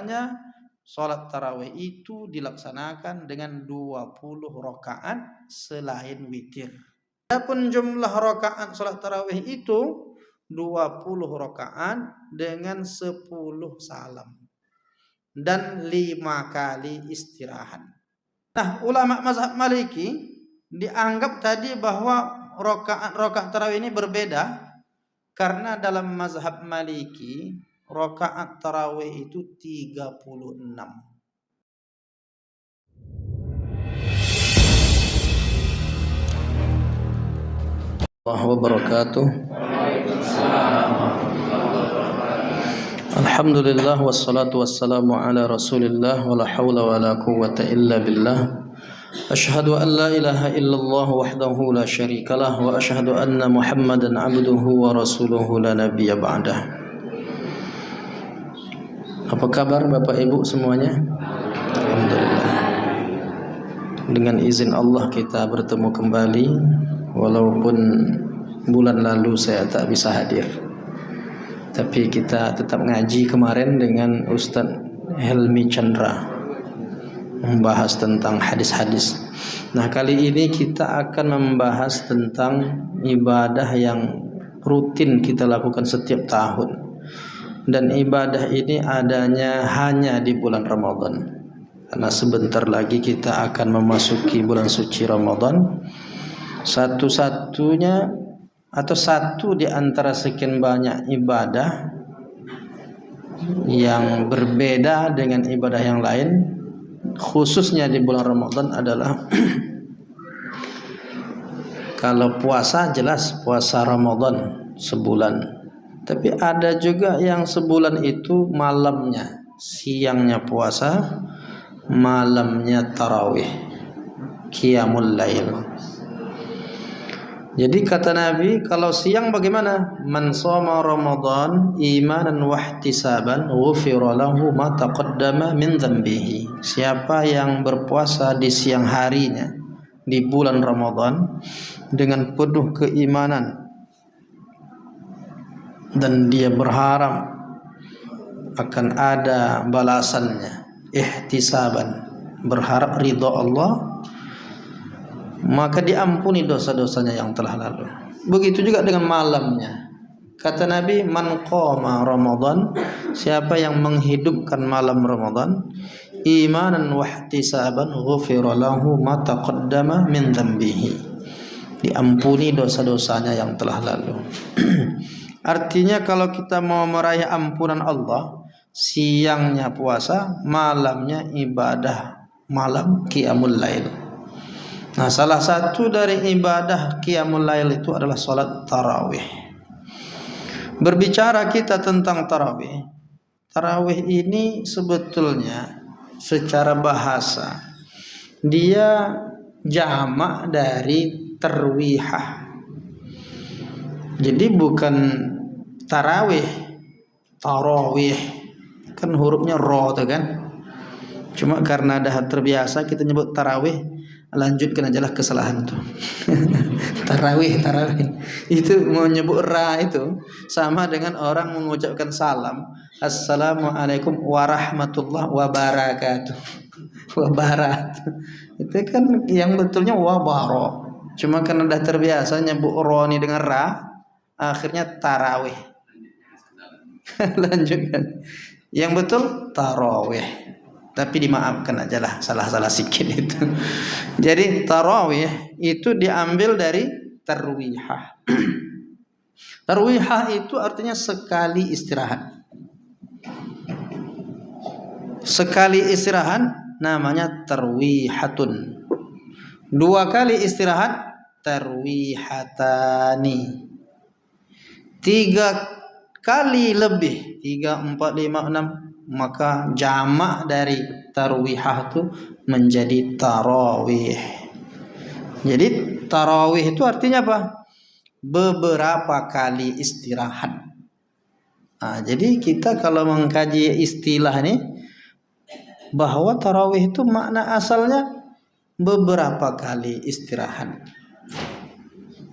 bahwasanya sholat tarawih itu dilaksanakan dengan 20 rakaat selain witir. Adapun jumlah rakaat sholat tarawih itu 20 rakaat dengan 10 salam dan 5 kali istirahat. Nah, ulama mazhab Maliki dianggap tadi bahwa rakaat tarawih ini berbeda karena dalam mazhab Maliki rakaat tarawih itu 36. Warahmatullahi wabarakatuh. Alhamdulillah wassalatu wassalamu ala Rasulillah wala haula wala quwwata illa billah. Asyhadu an la ilaha illallah wahdahu la syarikalah wa asyhadu anna Muhammadan abduhu wa rasuluhu la nabiyya ba'dah. Apa kabar Bapak Ibu semuanya? Alhamdulillah. Dengan izin Allah kita bertemu kembali, walaupun bulan lalu saya tak bisa hadir, tapi kita tetap ngaji kemarin dengan Ustadz Helmi Chandra membahas tentang hadis-hadis. Nah, kali ini kita akan membahas tentang ibadah yang rutin kita lakukan setiap tahun, dan ibadah ini adanya hanya di bulan Ramadan. Karena sebentar lagi kita akan memasuki bulan suci Ramadan. Satu-satunya atau satu di antara sekian banyak ibadah yang berbeda dengan ibadah yang lain, khususnya di bulan Ramadan adalah kalau puasa jelas puasa Ramadan sebulan, tapi ada juga yang sebulan itu malamnya, siangnya puasa, malamnya tarawih, qiyamul lail. Jadi kata Nabi, kalau siang bagaimana? Man shoma Ramadan imanan wa ihtisaban ghufira lahu ma taqaddama min dhanbihi. Siapa yang berpuasa di siang harinya di bulan Ramadan dengan penuh keimanan dan dia berharap akan ada balasannya, ihtisaban, berharap ridha Allah, maka diampuni dosa-dosanya yang telah lalu. Begitu juga dengan malamnya. Kata Nabi, man qama Ramadan, siapa yang menghidupkan malam Ramadan, imanan wa ihtisaban ghufira lahu ma taqaddama min dhanbihi. Diampuni dosa-dosanya yang telah lalu. Artinya kalau kita mau meraih ampunan Allah, siangnya puasa, malamnya ibadah malam qiyamul lail. Nah, salah satu dari ibadah qiyamul lail itu adalah salat tarawih. Berbicara kita tentang tarawih, tarawih ini sebetulnya secara bahasa dia jamak dari tarwihah. Jadi bukan tarawih, tarawih kan hurufnya ro tuh kan. Cuma karena dah terbiasa kita nyebut tarawih, lanjutkan aja lah kesalahan tuh. tarawih itu mau nyebut ra itu sama dengan orang mengucapkan salam, assalamualaikum warahmatullahi wabarakatuh. Wabarakatuh itu kan yang betulnya wabaro, cuma karena dah terbiasa nyebut ro ni dengan ra, akhirnya tarawih. Lanjutkan yang betul tarawih, tapi dimaafkan aja lah salah-salah sikit itu. Jadi tarawih itu diambil dari tarwihah. Tarwihah itu artinya sekali istirahat. Sekali istirahat namanya tarwihatun. 2 kali istirahat tarwihatani. 3 kali lebih, 3, 4, 5, 6, maka jamak dari tarwihah itu menjadi tarawih. Jadi tarawih itu artinya apa? Beberapa kali istirahat. Nah, jadi kita kalau mengkaji istilah ini, bahwa tarawih itu makna asalnya beberapa kali istirahat.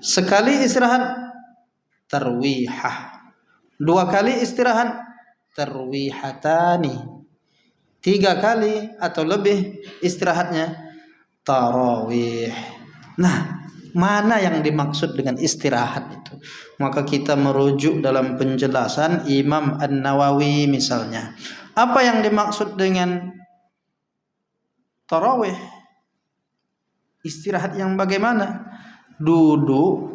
Sekali istirahat tarwihah, 2 kali istirahat tarwihatani, 3 kali atau lebih istirahatnya tarawih. Nah, mana yang dimaksud dengan istirahat itu? Maka kita merujuk dalam penjelasan Imam An-Nawawi misalnya. Apa yang dimaksud dengan tarawih? Istirahat yang bagaimana? Duduk.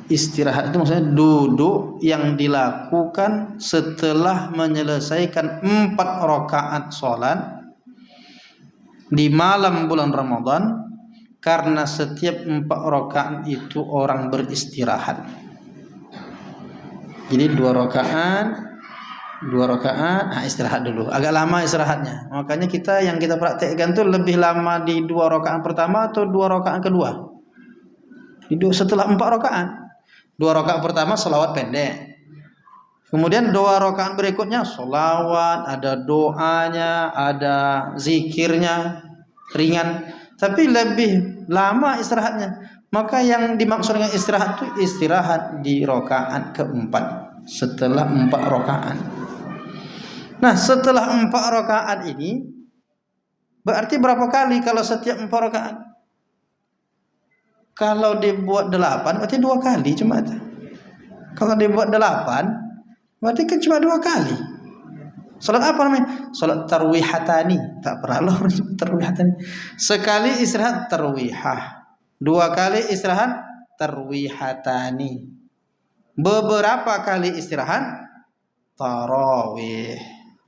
Istirahat itu maksudnya duduk yang dilakukan setelah menyelesaikan 4 rakaat sholat di malam bulan Ramadan, karena setiap 4 rakaat itu orang beristirahat. Jadi 2 rakaat, istirahat dulu. Agak lama istirahatnya. Makanya yang kita praktekkan tuh lebih lama di 2 rakaat pertama atau 2 rakaat kedua. Setelah 4 rakaat. 2 rakaat pertama selawat pendek. Kemudian 2 rakaat berikutnya selawat, ada doanya, ada zikirnya, ringan. Tapi lebih lama istirahatnya. Maka yang dimaksud dengan istirahat itu istirahat di rakaat keempat setelah 4 rakaat. Nah, setelah 4 rakaat ini berarti berapa kali kalau setiap 4 rakaat? Kalau dibuat 8 berarti 2 kali cuma itu. Kalau dibuat 8 berarti kan cuma 2 kali. Salat apa namanya? Salat tarwihatani. Tak pernah loh tarwihatani. Sekali istirahat tarwihah. 2 kali istirahat tarwihatani. Beberapa kali istirahat tarawih.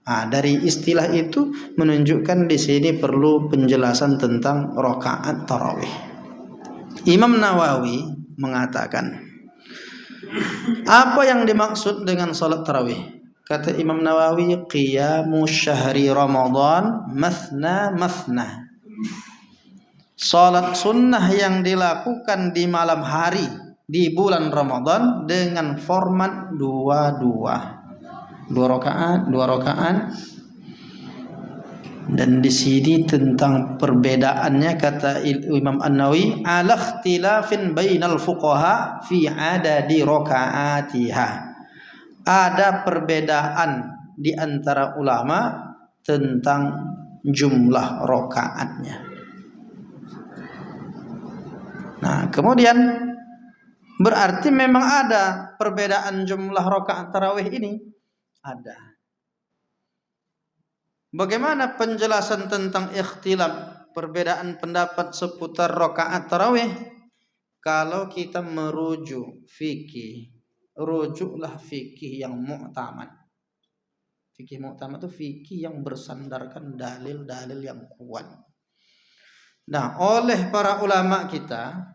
Dari istilah itu menunjukkan di sini perlu penjelasan tentang rakaat tarawih. Imam Nawawi mengatakan, apa yang dimaksud dengan salat tarawih? Kata Imam Nawawi, qiyamu syahri Ramadan mathna mathna. Salat sunnah yang dilakukan di malam hari di bulan Ramadan dengan format 2 rakaat. Dan di sini tentang perbedaannya kata Imam An-Nawawi, ala ikhtilafin bainal fuqaha fi adadi rakaatiha. Ada perbedaan di antara ulama tentang jumlah rakaatnya. Nah, kemudian berarti memang ada perbedaan jumlah rakaat tarawih ini. Ada. Bagaimana penjelasan tentang ikhtilaf, perbedaan pendapat seputar rakaat tarawih? Kalau kita merujuk fikih, rujuklah fikih yang mu'tamad. Fikih mu'tamad itu fikih yang bersandarkan dalil-dalil yang kuat. Nah, oleh para ulama kita,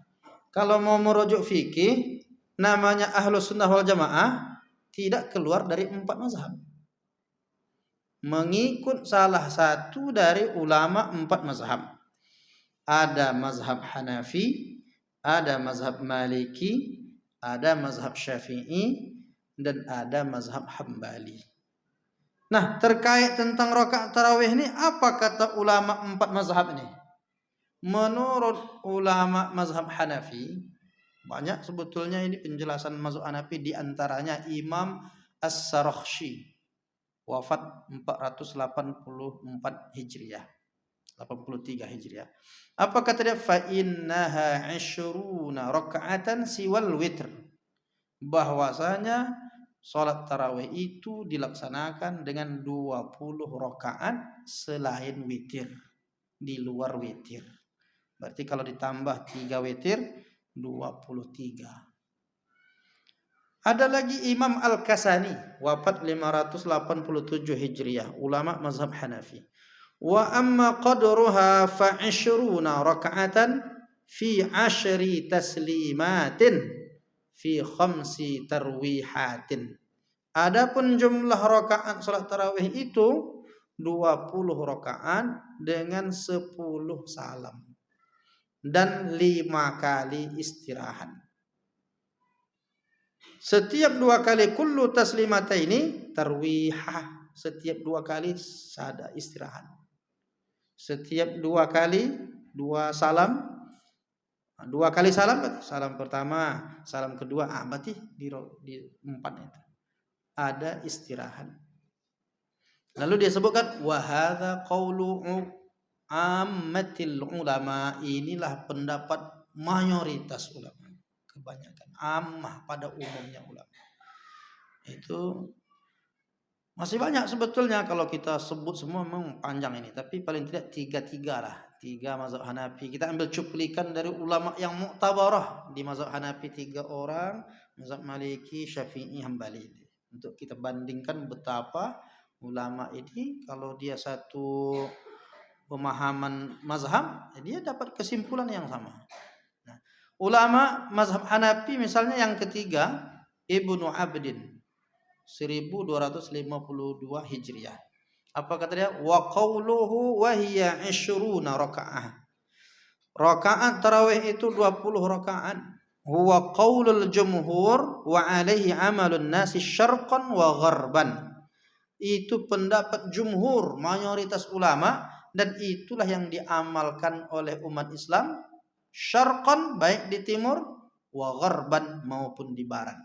kalau mau merujuk fikih, namanya Ahlus Sunnah wal Jamaah, tidak keluar dari 4 mazhab. Mengikut salah satu dari ulama 4 mazhab. Ada mazhab Hanafi, ada mazhab Maliki, ada mazhab Syafi'i, dan ada mazhab Hambali. Nah, terkait tentang rakaat tarawih ini, apa kata ulama 4 mazhab ini? Menurut ulama mazhab Hanafi, banyak sebetulnya ini penjelasan mazhab Hanafi, di antaranya Imam As-Sarakhsi, wafat 484 Hijriah, 83 Hijriah. Apa kata dia? Fa innaha 20 raka'atan siwal witr. Bahwasanya salat tarawih itu dilaksanakan dengan 20 rakaat selain witir, di luar witir. Berarti kalau ditambah 3 witir 23. Ada lagi Imam Al-Kasani, wafat 587 Hijriah, ulama mazhab Hanafi. Wa amma qadruha fa 20 raka'atan fi 10 taslimatin fi 5 tarwihatin. Adapun jumlah rakaat salat tarawih itu 20 rakaat dengan 10 salam dan 5 kali istirahat. Setiap 2 kali kullu taslimataini tarwihah. Setiap 2 kali sada istirahat. Setiap 2 kali 2 salam. 2 kali salam, salam pertama, salam kedua, berarti di 4 itu ada istirahat. Lalu dia sebutkan wa hadza qaulu ammatil ulama, inilah pendapat mayoritas ulama, kebanyakan, ammah pada umumnya ulama. Itu masih banyak sebetulnya kalau kita sebut semua memang panjang ini, tapi paling tidak tiga lah, tiga mazhab Hanafi. Kita ambil cuplikan dari ulama yang mu'tabarah di mazhab Hanafi, 3 orang, mazhab Maliki, Syafi'i, Hambali. Untuk kita bandingkan betapa ulama ini kalau dia satu pemahaman mazhab, dia dapat kesimpulan yang sama. Nah, ulama mazhab Hanafi misalnya yang ketiga, Ibnu Abdin 1252 Hijriah. Apa kata dia? Wa qauluhu wa hiya 20 rakaah. Rakaat tarawih itu 20 rakaat. Huwa qaulul jumhur wa alaihi amalun nasi syarqan wa gharban. Itu pendapat jumhur, mayoritas ulama, dan itulah yang diamalkan oleh umat Islam syarqan, baik di timur, wa gharban, maupun di barat.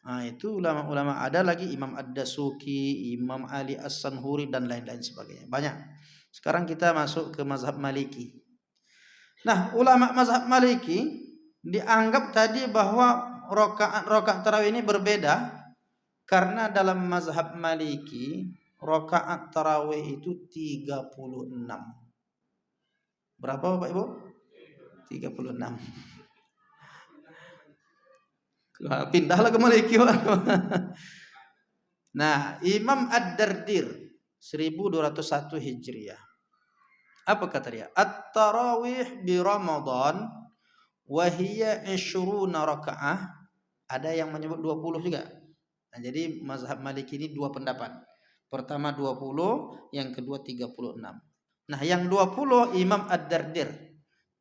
Nah, itu ulama-ulama. Ada lagi Imam Ad-Dasuki, Imam Ali As-Sanhuri, dan lain-lain sebagainya. Banyak. Sekarang kita masuk ke mazhab Maliki. Nah, ulama mazhab Maliki dianggap tadi bahwa rakaat tarawih ini berbeda karena dalam mazhab Maliki rakaat tarawih itu 36. Berapa Bapak Ibu? 36. Pindahlah ke Maliki. Nah, Imam Ad-Dardir 1201 Hijriah. Apa kata dia? At-tarawih di Ramadan wa hiya 20 rakaah. Ada yang menyebut 20 juga. Nah, jadi mazhab Maliki ini 2 pendapat. Pertama 20, yang kedua 36. Nah, yang 20 Imam Ad-Dardir.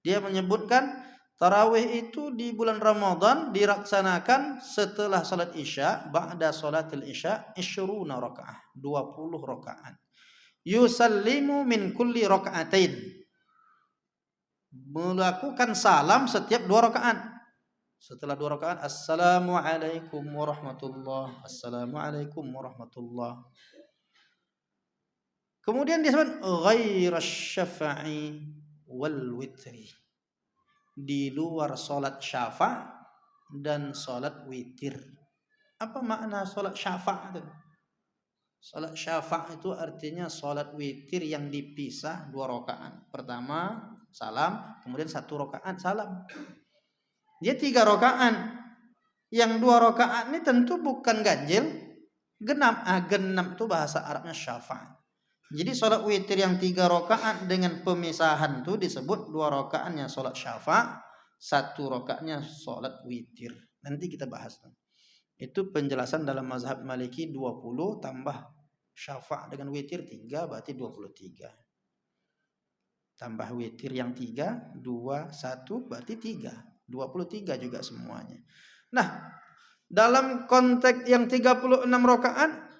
Dia menyebutkan tarawih itu di bulan Ramadan dilaksanakan setelah salat Isya, ba'da salatil Isya 20 rakaah, 20 rakaat. Yusallimu min kulli raka'atain. Melakukan salam setiap 2 rakaat. Setelah 2 rakaat, assalamualaikum warahmatullah, assalamualaikum warahmatullah. Kemudian disebut ghairas syafa'i wal witri, di luar salat syafa' dan salat witir. Apa makna salat syafa' itu? Salat syafa' itu artinya salat witir yang dipisah 2 rakaat. Pertama salam, kemudian 1 rakaat salam. Dia 3 rakaat. Yang 2 rakaat ini tentu bukan ganjil, genap. Genap itu bahasa Arabnya syafa'. Jadi salat witir yang 3 rakaat dengan pemisahan itu disebut 2 rakaatnya salat syafa', 1 rakaatnya salat witir. Nanti kita bahas. Itu penjelasan dalam mazhab Maliki, 20 tambah syafa' dengan witir 3 berarti 23. Tambah witir yang 3, 2, 1 berarti 3. 23 juga semuanya. Nah, dalam konteks yang 36 rakaat,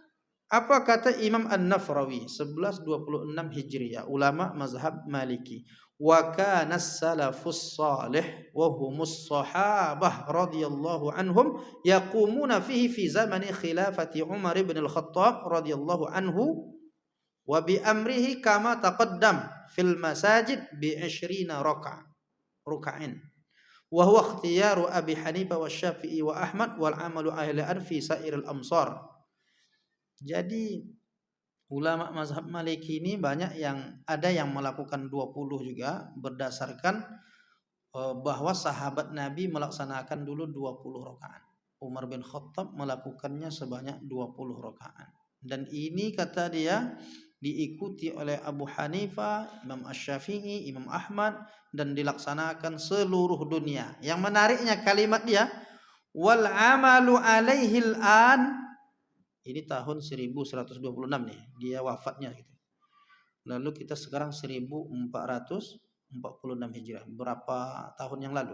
apa kata Imam An-Nafrawi 1126 Hijriah, ulama mazhab Maliki? Wa kana as-salafus salih wa humus sahabah radhiyallahu anhum yaqumuna fihi fi zamani khilafati Umar ibn al-Khattab radhiyallahu anhu wa bi amrihi kama taqaddam fil masajid bi 20 raka'in wa huwa ikhtiyaru Abi Hanifah wa Syafi'i wa Ahmad wal amalu ahli arfi sairil amsar. Jadi ulama mazhab Maliki ini banyak yang ada yang melakukan 20 juga berdasarkan bahwa sahabat Nabi melaksanakan dulu 20 rakaat. Umar bin Khattab melakukannya sebanyak 20 rakaat. Dan ini kata dia diikuti oleh Abu Hanifah, Imam Asy-Syafi'i, Imam Ahmad, dan dilaksanakan seluruh dunia. Yang menariknya kalimat dia wal amalu alaihil an. Ini tahun 1126 nih, dia wafatnya gitu. Lalu kita sekarang 1446 Hijriah. Berapa tahun yang lalu?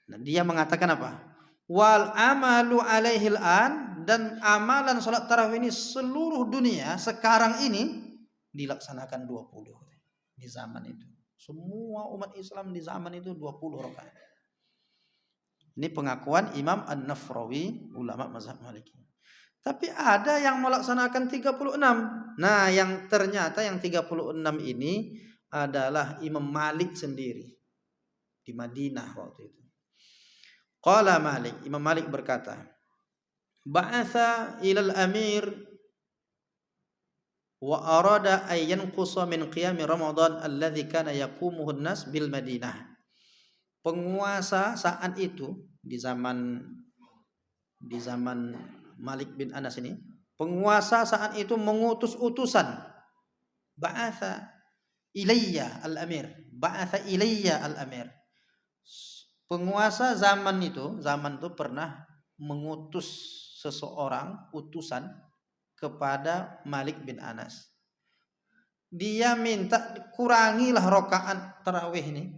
Nah, dia mengatakan apa? Wal amalu alaihil an, dan amalan salat tarawih ini seluruh dunia sekarang ini dilaksanakan 20 di zaman itu. Semua umat Islam di zaman itu 20 rakaat. Ini pengakuan Imam An-Nafrawi, ulama mazhab Maliki. Tapi ada yang melaksanakan 36. Nah, yang ternyata yang 36 ini adalah Imam Malik sendiri di Madinah waktu itu. Qala Malik, Imam Malik berkata, ba'atha ilal amir wa arada ay yanqusa min qiyami Ramadan alladhi kana yaqumuhu an-nas bil Madinah. Penguasa saat itu di zaman Malik bin Anas ini, penguasa saat itu mengutus utusan. Ba'atha ilayya al-amir. Ba'atha ilayya al-amir. Penguasa zaman itu pernah mengutus seseorang utusan kepada Malik bin Anas. Dia minta kurangilah rakaat tarawih ini.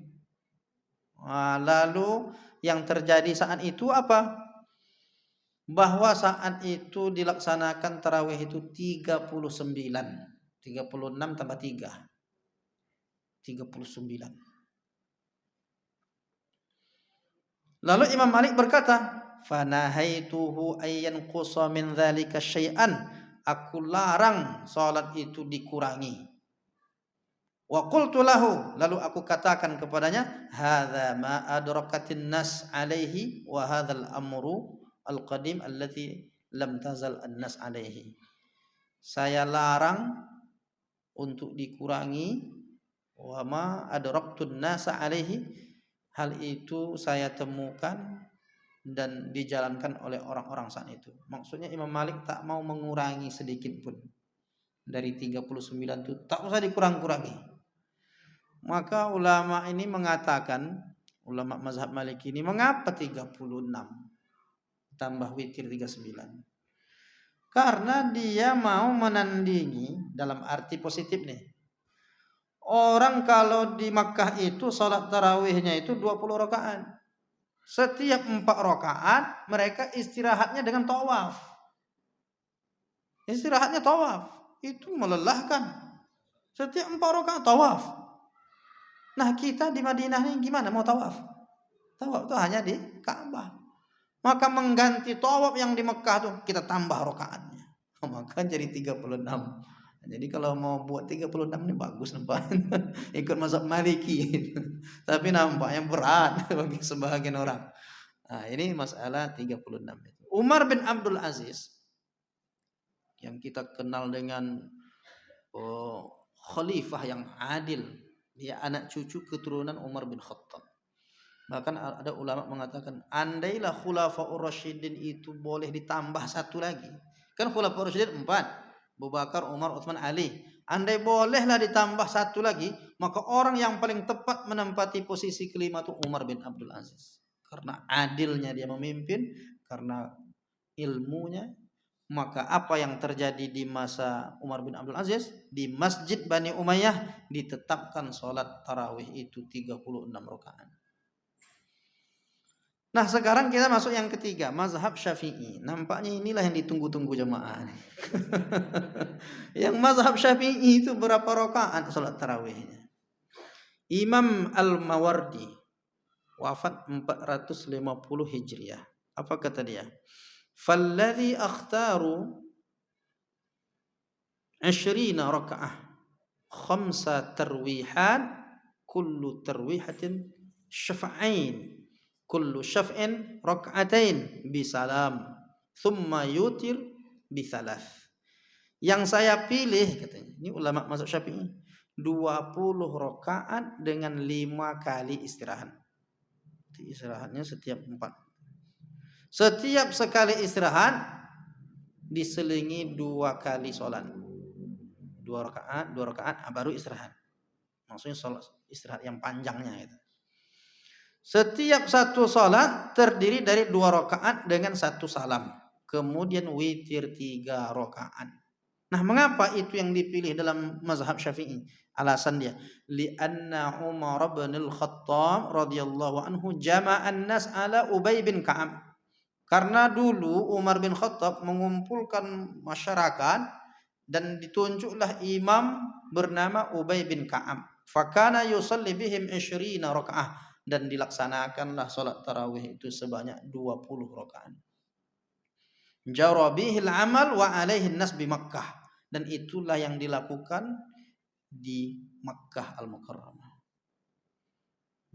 Nah, lalu yang terjadi saat itu apa? Bahwa saat itu dilaksanakan tarawih itu 39. 36 tambah 3. 39. Lalu Imam Malik berkata, "Fanahaituhu ayyan qusa min dzalika syai'an." Aku larang salat itu dikurangi. Wa qultu lahu, lalu aku katakan kepadanya, "Hadza ma adrakatin nas alaihi wa hadzal amru al-qadim allati lam tazal an-nas alaihi." Saya larang untuk dikurangi, wa ma adraktun nasa alaihi, hal itu saya temukan dan dijalankan oleh orang-orang saat itu. Maksudnya Imam Malik tak mau mengurangi sedikit pun. Dari 39 itu tak usah dikurang-kurangi. Maka ulama ini mengatakan, ulama mazhab Maliki ini, mengapa 36 tambah witir 39? Karena dia mau menandingi, dalam arti positif nih. Orang kalau di Makkah itu salat tarawihnya itu 20 rakaat. Setiap 4 rakaat mereka istirahatnya dengan tawaf. Istirahatnya tawaf. Itu melelahkan. Setiap 4 rakaat tawaf. Nah, kita di Madinah ini gimana mau tawaf? Tawaf itu hanya di Ka'bah. Maka mengganti tawaf yang di Mekah tuh kita tambah rakaatnya. Maka jadi 36. Jadi kalau mau buat 36 ini bagus nampaknya. Ikut mazhab Maliki. Tapi nampaknya berat bagi sebagian orang. Nah, ini masalah 36 itu. Umar bin Abdul Aziz yang kita kenal dengan khalifah yang adil. Dia anak cucu keturunan Umar bin Khattab. Bahkan ada ulama mengatakan, andailah khulafaur rasyidin itu boleh ditambah satu lagi. Kan khulafaur rasyidin 4. Abu Bakar, Umar, Utsman, Ali. Andai bolehlah ditambah satu lagi, maka orang yang paling tepat menempati posisi kelima itu Umar bin Abdul Aziz. Karena adilnya dia memimpin, karena ilmunya. Maka apa yang terjadi di masa Umar bin Abdul Aziz, di Masjid Bani Umayyah ditetapkan sholat tarawih itu 36 rakaat. Nah, sekarang kita masuk yang ketiga, mazhab Syafi'i. Nampaknya inilah yang ditunggu-tunggu jemaah. Yang mazhab Syafi'i itu berapa rakaat salat tarawihnya? Imam Al-Mawardi wafat 450 Hijriah. Apa kata dia? Falladhi akhtaru 20 rakaah, 5 tarwihat, kullu tarwihatin syafa'ain. Kullu syaf'in rak'atain bisalam thumma yutir bisalath. Yang saya pilih, katanya, ini ulama mazhab Syafi'i, 20 rakaat dengan 5 kali istirahat. Istirahatnya setiap 4. Setiap sekali istirahat diselingi 2 kali sholat. 2 rakaat baru istirahat. Maksudnya sholat istirahat yang panjangnya itu. Setiap satu salat terdiri dari 2 rakaat dengan 1 salam. Kemudian witir 3 rakaat. Nah, mengapa itu yang dipilih dalam mazhab Syafi'i? Alasan dia, li'anna Umar bin Al-Khattab radhiyallahu anhu jama'an nas ala Ubay bin Ka'ab. Karena dulu Umar bin Khattab mengumpulkan masyarakat dan ditunjuklah imam bernama Ubay bin Ka'ab. Fakana yusalli bihim 20 rakaat. Dan dilaksanakanlah sholat tarawih itu sebanyak 20 rakaat. Jara bihil amal wa alaihi nas bi Makkah. Dan itulah yang dilakukan di Makkah Al-Mukarramah.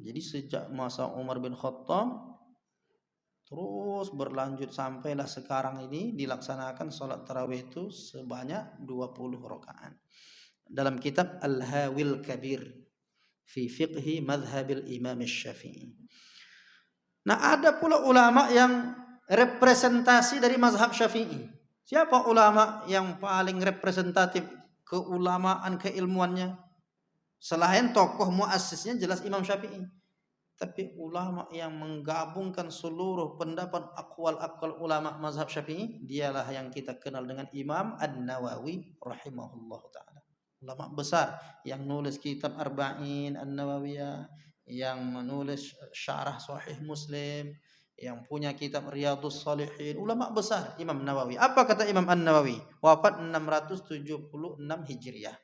Jadi sejak masa Umar bin Khattab terus berlanjut sampailah sekarang ini dilaksanakan sholat tarawih itu sebanyak 20 rakaat. Dalam kitab Al-Hawil Kabir fi fiqhi madhhabil Imam Syafi'i. Nah, ada pula ulama yang representasi dari mazhab Syafi'i. Siapa ulama yang paling representatif keulamaan keilmuannya? Selain tokoh muassisnya jelas Imam Syafi'i. Tapi ulama yang menggabungkan seluruh pendapat aqwal ulama mazhab Syafi'i, dialah yang kita kenal dengan Imam An-Nawawi rahimahullah ta'ala. Ulama besar yang nulis kitab Arba'in An-Nawawiyah, yang menulis syarah Sahih Muslim, yang punya kitab Riyadhus Shalihin, ulama besar Imam Nawawi. Apa kata Imam An-Nawawi? Wafat 676 Hijriah.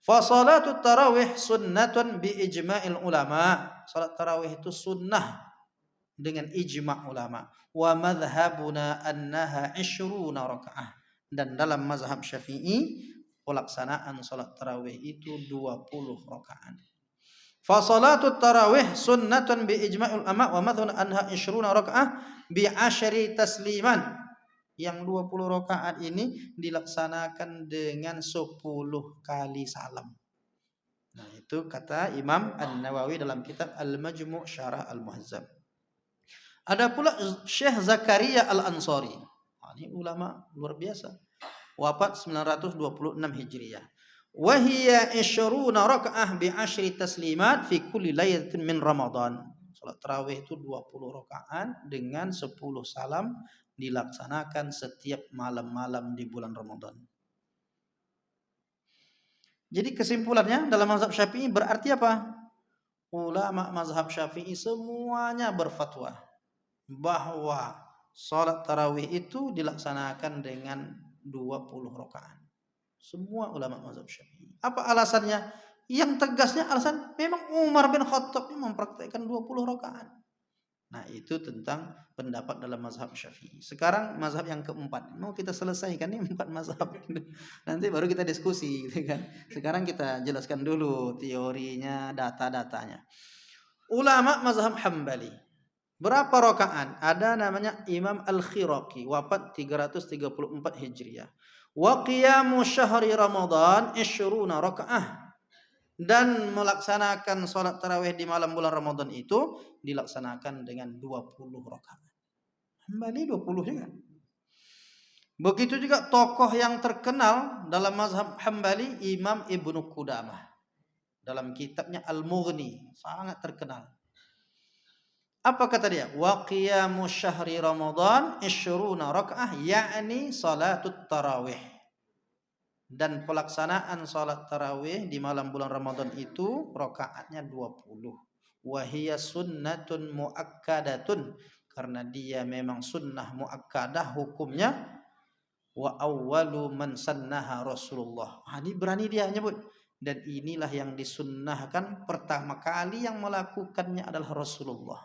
Fa salatut tarawih sunnatun bi ijma'il ulama. Salat tarawih itu sunnah dengan ijma' ulama. Wa madhhabuna annaha 20 rakaah. Dan dalam mazhab Syafi'i pelaksanaan salat tarawih itu 20 rakaat. Fa salatut tarawih sunnatun bi ijma'il ulama wa madhhabuna annaha 20 rakaah bi 10 tasliman. Yang 20 rakaat ini dilaksanakan dengan 10 kali salam. Nah, itu kata Imam An-Nawawi dalam kitab Al-Majmu' Syarah Al-Muhazzab. Ada pula Syekh Zakaria Al-Ansari. Ini ulama luar biasa. Wafat 926 Hijriah. Wa hiya 20 rakaah bi 10 taslimat fi kulli lailatin min Ramadan. Salat tarawih itu 20 rakaat dengan 10 salam dilaksanakan setiap malam-malam di bulan Ramadan. Jadi kesimpulannya dalam mazhab Syafi'i berarti apa? Ulama mazhab Syafi'i semuanya berfatwa bahwa salat tarawih itu dilaksanakan dengan 20 rakaat. Semua ulama mazhab Syafi'i. Apa alasannya? Yang tegasnya alasan memang Umar bin Khattab mempraktikkan 20 rakaat. Nah, itu tentang pendapat dalam mazhab Syafi'i. Sekarang mazhab yang keempat. Mau kita selesaikan nih 4 mazhab. Nanti baru kita diskusi gitu kan. Sekarang kita jelaskan dulu teorinya, data-datanya. Ulama mazhab Hambali. Berapa rakaat? Ada namanya Imam Al-Khiraqi, wafat 334 Hijriah. Wa qiyamu syahri Ramadan 20 rakaah. Dan melaksanakan sholat tarawih di malam bulan Ramadan itu dilaksanakan dengan 20 rakaat. Hambali 20 juga. Begitu juga tokoh yang terkenal dalam mazhab Hambali, Imam Ibnu Qudamah. Dalam kitabnya Al-Mughni, sangat terkenal. Apa kata dia? Wa qiyamu syahri Ramadan 20 rakaah, yakni salatut tarawih. Dan pelaksanaan salat tarawih di malam bulan Ramadan itu rakaatnya 20. Wahiyya sunnatun muakkadatun, karena dia memang sunnah muakkadah hukumnya. Wa awwalu man sannaha Rasulullah. Ini berani dia nyebut. Dan inilah yang disunnahkan pertama kali yang melakukannya adalah Rasulullah.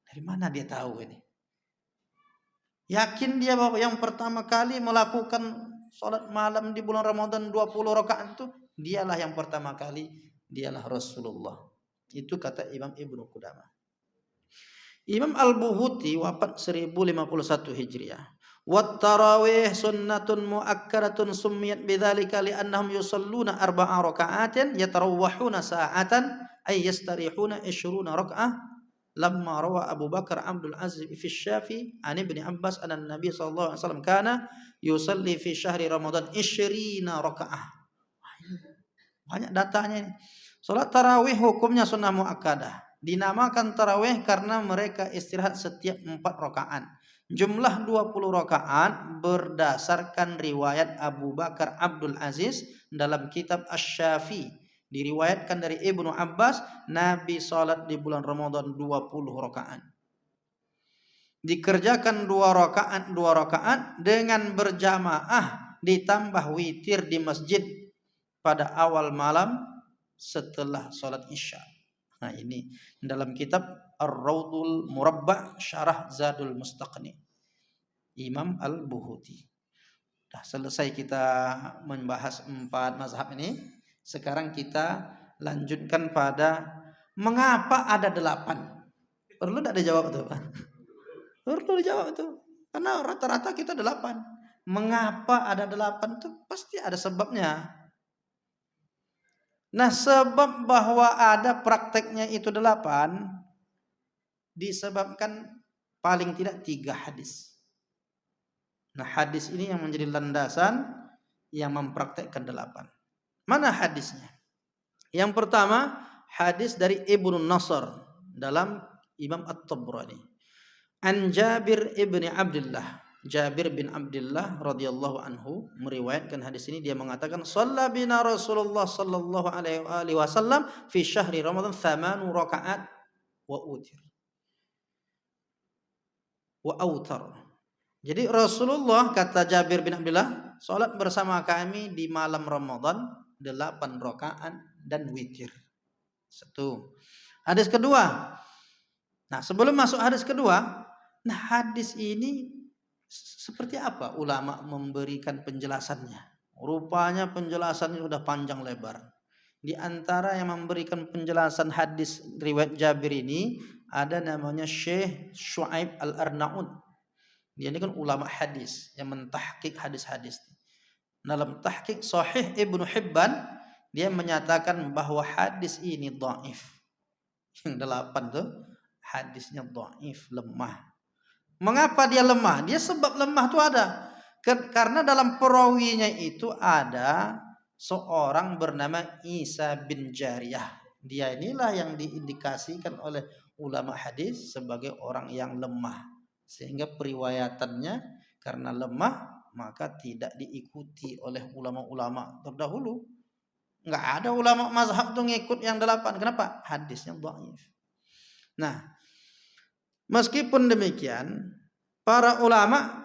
Dari mana dia tahu ini? Yakin dia bahwa yang pertama kali melakukan salat malam di bulan Ramadan 20 rakaat itu dialah yang pertama kali, dialah Rasulullah. Itu kata Imam Ibnu Qudamah. Imam Al-Buhuti wafat 1051 Hijriah. Wat tarawih sunnatun muakkadatun summiyat bidzalika li'annahum yusalluna 4 raka'atin yatarawwahuna sa'atan ay yastarihuna 20 raka'ah. Lamma rawa Abu Bakar Abdul Aziz fi Syafi an Ibnu Abbas anna Nabi sallallahu alaihi wasallam kana yusalli fi syahri Ramadan 20 rakaah. Banyak datanya ini. Salat tarawih hukumnya sunnah muakkadah. Dinamakan tarawih karena mereka istirahat setiap 4 rakaat. Jumlah 20 rakaat berdasarkan riwayat Abu Bakar Abdul Aziz dalam kitab Asy-Syafi. Diriwayatkan dari Ibnu Abbas, Nabi salat di bulan Ramadan 20 rakaat. Dikerjakan 2 rakaat dengan berjamaah ditambah witir di masjid pada awal malam setelah salat Isya. Nah, ini dalam kitab Ar-Raudul Murabba' Syarah Zadul Mustaqni. Imam Al-Buhuti. Dah selesai kita membahas 4 mazhab ini. Sekarang kita lanjutkan pada mengapa ada 8. Perlu tidak dijawab itu, Pak? Perlu dijawab itu. Karena rata-rata kita 8. Mengapa ada 8 itu pasti ada sebabnya. Nah, sebab bahwa ada prakteknya itu 8 disebabkan paling tidak 3 hadis. Nah, hadis ini yang menjadi landasan yang mempraktekkan 8. Mana hadisnya? Yang pertama, hadis dari Ibnu Nasr dalam Imam At-Tabrani. An Jabir ibn Abdullah. Jabir bin Abdullah radhiyallahu anhu meriwayatkan hadis ini, dia mengatakan shalla bina Rasulullah sallallahu alaihi wasallam fi syahri Ramadan 8 rakaat wa utir wa autar. Jadi Rasulullah, kata Jabir bin Abdullah, salat bersama kami di malam Ramadan 8 rakaat dan witir. 1. Hadis kedua. Nah, sebelum masuk hadis kedua, nah hadis ini seperti apa ulama memberikan penjelasannya? Rupanya penjelasannya sudah panjang lebar. Di antara yang memberikan penjelasan hadis riwayat Jabir ini ada namanya Syekh Syuaib Al-Arnaud. Dia ini kan ulama hadis yang mentahqiq hadis-hadis. Dalam tahqiq Sahih Ibnu Hibban, dia menyatakan bahwa hadis ini dhaif. Yang 8 tuh hadisnya dhaif, lemah. Mengapa dia lemah? Dia sebab lemah itu ada. Karena dalam perawinya itu ada seorang bernama Isa bin Jariyah. Dia inilah yang diindikasikan oleh ulama hadis sebagai orang yang lemah. Sehingga periwayatannya karena lemah maka tidak diikuti oleh ulama-ulama terdahulu. Enggak ada ulama mazhab tuh ngikut yang 8. Kenapa? Hadisnya dhaif. Nah, meskipun demikian, para ulama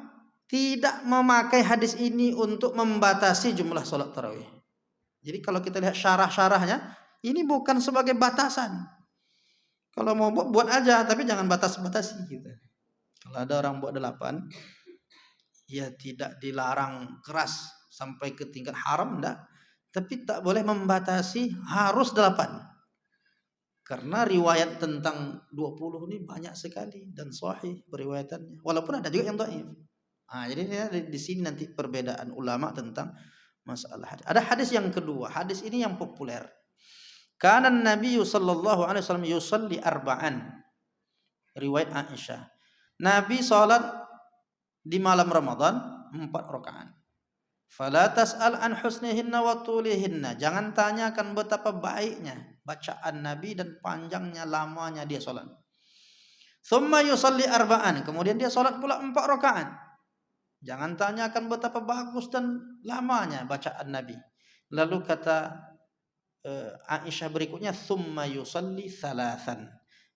tidak memakai hadis ini untuk membatasi jumlah salat tarawih. Jadi kalau kita lihat syarah-syarahnya, ini bukan sebagai batasan. Kalau mau buat aja, tapi jangan batas-batasi gitu. Kalau ada orang buat 8, ya tidak dilarang keras sampai ke tingkat haram, enggak. Tapi tak boleh membatasi harus 8. Karena riwayat tentang 20 ini banyak sekali dan sahih periwayatannya. Walaupun ada juga yang dhaif. Nah, jadi di sini nanti perbedaan ulama tentang masalah hadis. Ada hadis yang kedua. Hadis ini yang populer. Kana Nabi sallallahu alaihi wasallam yusalli arba'an. Riwayat Aisyah. Nabi salat di malam Ramadan 4 rakaat. Fala tas'al an husnihinna wa tulihinna. Jangan tanyakan betapa baiknya bacaan Nabi dan panjangnya lamanya dia salat. Tsumma yusalli arba'an. Kemudian dia salat pula 4 rakaat. Jangan tanyakan betapa bagus dan lamanya bacaan Nabi. Lalu kata Aisyah berikutnya, tsumma yusalli thalathan.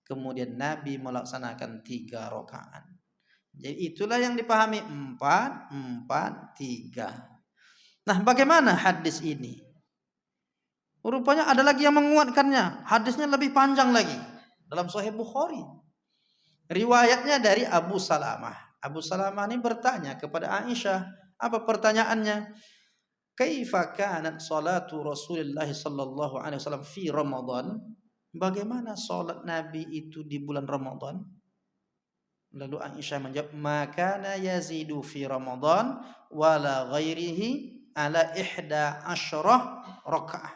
Kemudian Nabi melaksanakan 3 rakaat. Jadi itulah yang dipahami 4, 4, 3. Nah, bagaimana hadis ini? Rupanya ada lagi yang menguatkannya. Hadisnya lebih panjang lagi. Dalam Sahih Bukhari. Riwayatnya dari Abu Salamah. Abu Salamah ini bertanya kepada Aisyah. Apa pertanyaannya? Kaifa kanat salatu Rasulullah sallallahu alaihi wasallam fi Ramadan? Bagaimana salat Nabi itu di bulan Ramadan? Lalu Aisyah menjawab, "Makana yazidu fi Ramadan wala ghairihi ala 11 rakaah."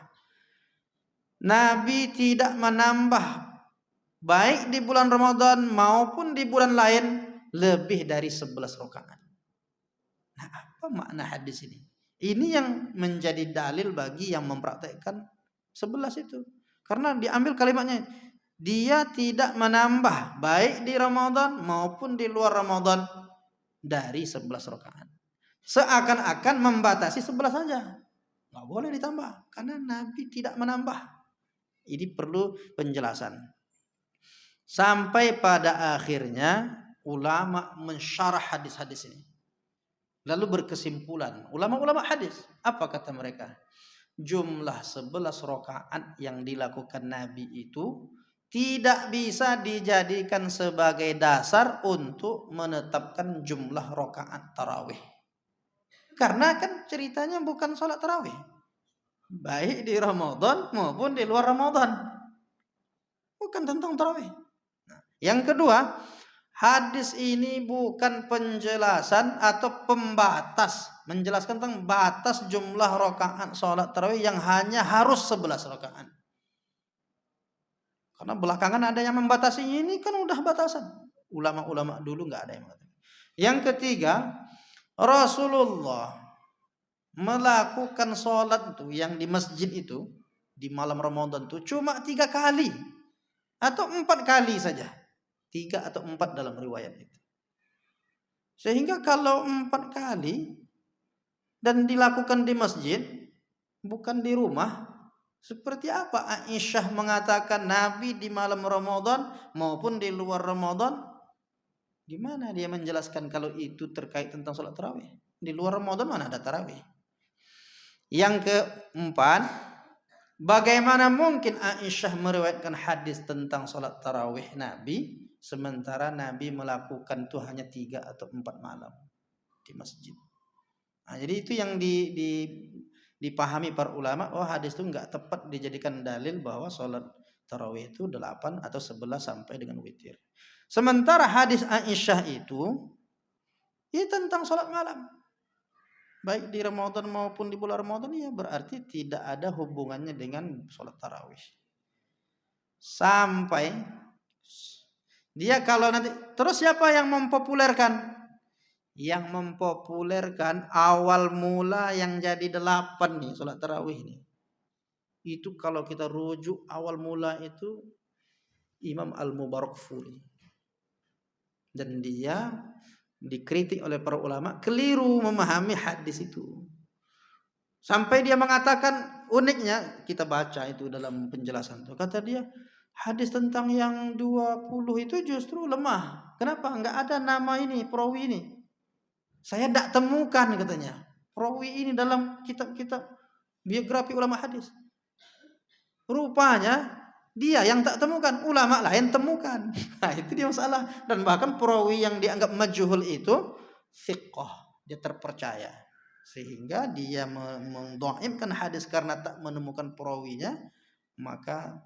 Nabi tidak menambah baik di bulan Ramadan maupun di bulan lain lebih dari 11 rakaat. Nah, apa makna hadis ini? Ini yang menjadi dalil bagi yang mempraktekkan 11 itu. Karena diambil kalimatnya, dia tidak menambah baik di Ramadan maupun di luar Ramadan dari 11 rakaat. Seakan-akan membatasi 11 saja. Nggak boleh ditambah karena Nabi tidak menambah. Ini perlu penjelasan. Sampai pada akhirnya ulama mensyarah hadis-hadis ini. Lalu berkesimpulan, ulama-ulama hadis, apa kata mereka? Jumlah 11 rakaat yang dilakukan Nabi itu tidak bisa dijadikan sebagai dasar untuk menetapkan jumlah rakaat tarawih. Karena kan ceritanya bukan sholat tarawih, baik di Ramadan maupun di luar Ramadan, bukan tentang tarawih. Yang kedua, hadis ini bukan penjelasan atau pembatas, menjelaskan tentang batas jumlah rakaat sholat tarawih yang hanya harus 11 rakaat. Karena belakangan ada yang membatasi, ini kan udah batasan. Ulama-ulama dulu nggak ada yang mengatakan. Yang ketiga, Rasulullah melakukan sholat itu yang di masjid itu di malam Ramadan itu cuma 3 kali atau 4 kali saja. 3 atau 4 dalam riwayat itu. Sehingga kalau 4 kali dan dilakukan di masjid, bukan di rumah, seperti apa Aisyah mengatakan Nabi di malam Ramadan maupun di luar Ramadan? Gimana dia menjelaskan kalau itu terkait tentang sholat tarawih? Di luar Ramadan mana ada tarawih? Yang keempat, bagaimana mungkin Aisyah meriwayatkan hadis tentang sholat tarawih Nabi, sementara Nabi melakukan itu hanya 3 atau 4 malam di masjid. Nah, jadi itu yang dipahami para ulama, oh hadis itu nggak tepat dijadikan dalil bahwa sholat tarawih itu 8 atau 11 sampai dengan witir. Sementara hadis Aisyah itu tentang sholat malam, baik di Ramadan maupun di bulan Ramadan, ya berarti tidak ada hubungannya dengan sholat tarawih. Sampai dia kalau nanti terus siapa yang mempopulerkan? Yang mempopulerkan awal mula yang jadi 8 nih sholat tarawih nih. Itu kalau kita rujuk awal mula itu Imam Al-Mubarakfuri. Dan dia dikritik oleh para ulama keliru memahami hadis itu. Sampai dia mengatakan, uniknya kita baca itu dalam penjelasan itu, kata dia hadis tentang yang 20 itu justru lemah. Kenapa? Enggak ada nama ini, perawi ini. Saya tidak temukan katanya perawi ini dalam kitab-kitab biografi ulama hadis. Rupanya dia yang tak temukan, ulama lain temukan. Nah, itu dia masalah. Dan bahkan perawi yang dianggap majhul itu thiqah, dia terpercaya. Sehingga dia mendhaifkan hadis karena tak menemukan perawinya, maka